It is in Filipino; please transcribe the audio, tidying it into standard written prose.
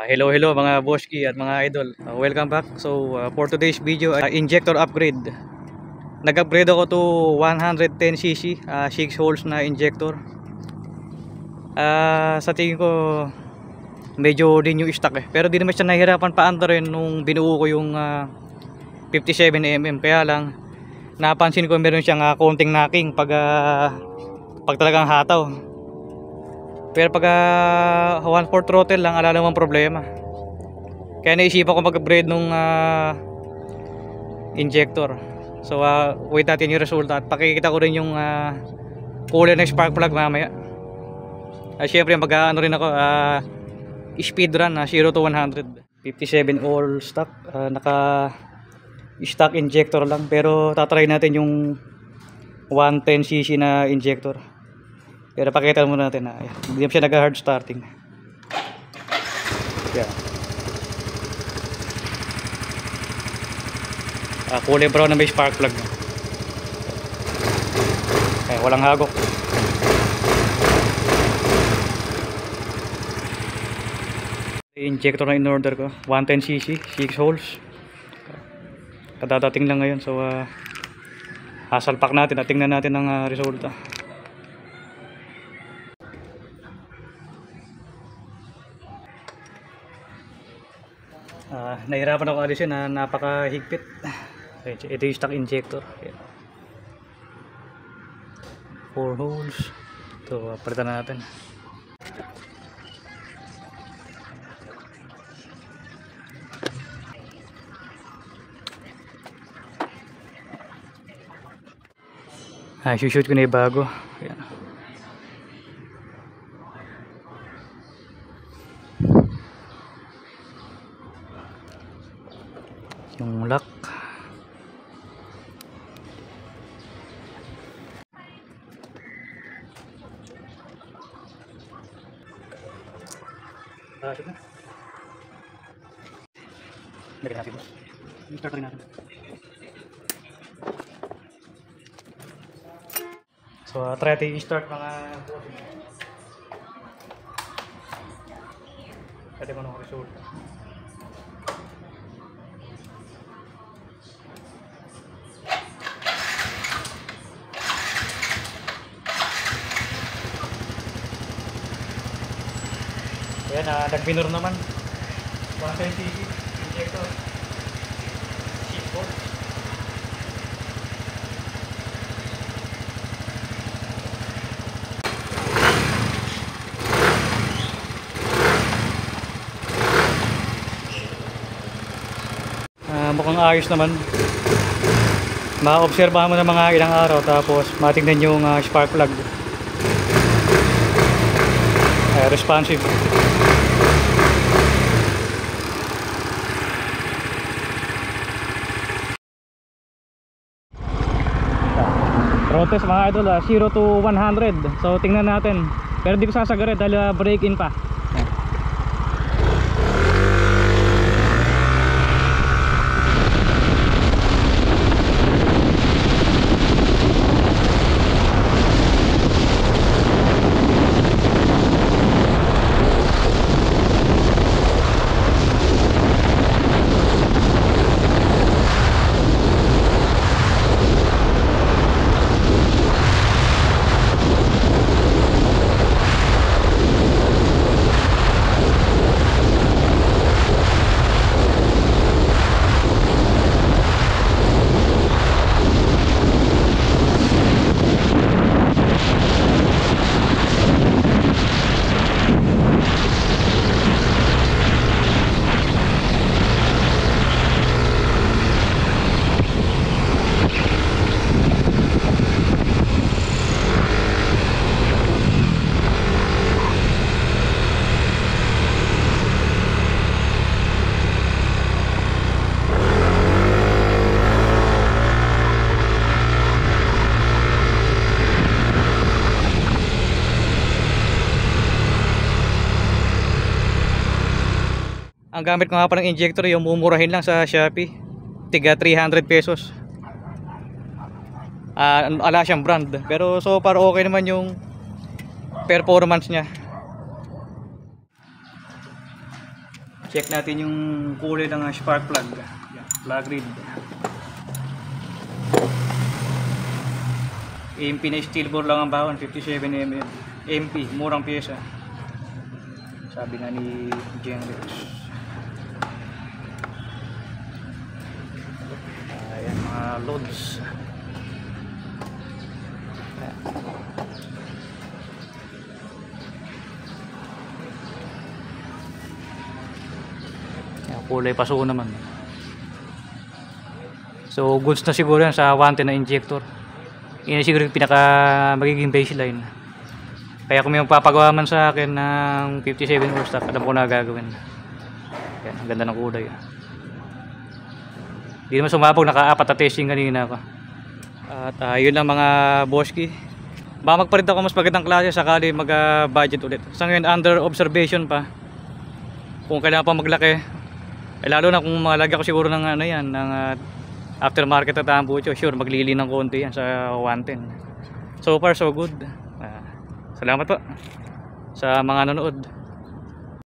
Hello mga bossky at mga idol. Welcome back. So for today's video, injector upgrade. Nag-upgrade ako to 110cc, 6 holes na injector. Sa tingin ko medyo din yung stock pero di naman siya nahihirapan paanda rin nung binuo ko yung 57mm. Kaya lang napansin ko meron siyang konting knocking pag talagang hataw. Pero pag 1/4 throttle lang, ala namang problema. Kaya naisipan ko mag-upgrade nung injector. So wait natin yung resulta at pakikita ko rin yung kulay ng spark plug mamaya. Syempre mag-ano rin ako, speed run 0 to 100. 57 all stock, naka stock injector lang, pero tatry natin yung 110cc na injector. Pero pakita muna natin na hindi siya nag-hard starting. Yan. Kulay brown na may spark plug. Walang hagok. Injector na in-order ko. 110cc, 6 holes. Kadadating lang ngayon. So, hasalpak natin at tingnan natin ang resulta. Nahirapan ako alisin na napakahigpit. Ito yung stock injector. 4 holes. Ito, palitan natin. Shoot ko na yung bago. Ayan. Yung lock. Shoot na. Lagyan natin ito. I-start rin natin. So try natin i-start mga pwede mo nung result. Ayan, nag-minor naman. 110cc injector 6 volts. Mukhang ayos naman. Ma-obserbahan mo na mga ilang araw tapos matingnan yung spark plug. Responsive. Rotes mga idol, 0 to 100. So tingnan natin. Pero di ko sasagarin dahil break in pa. Ang gamit ko nga pa ng injector yung mumurahin lang sa Shopee, tiga 300 pesos. Ala siyang brand, pero so far okay naman yung performance niya. Check natin yung kulay ng spark plug. Yan, plug read. MP na steel bore lang ang bahon, 57mm. MP, murang pyesa. Sabi nga ni Genrex. Ayan mga loads. Ayan, kulay paso naman. So goods na siguro yan sa 110 na injector. Yan siguro yung pinaka magiging baseline. Kaya kung may magpapagawa man sa akin ng 57 horsestock, alam ko na gagawin. Yan, ang ganda ng kulay. Hindi naman sumabog, naka-apat na testing kanina ako. At yun lang mga boski. Baka magpalit ako mas magandang klase sakali mag-budget ulit. Sa ngayon under observation pa. Kung kailangan pa maglaki. Lalo na kung malagyan ko siguro ng ano yan, ng aftermarket at tambucho, sure maglili ng konti yan sa 110. So far so good. Salamat po sa mga nanonood.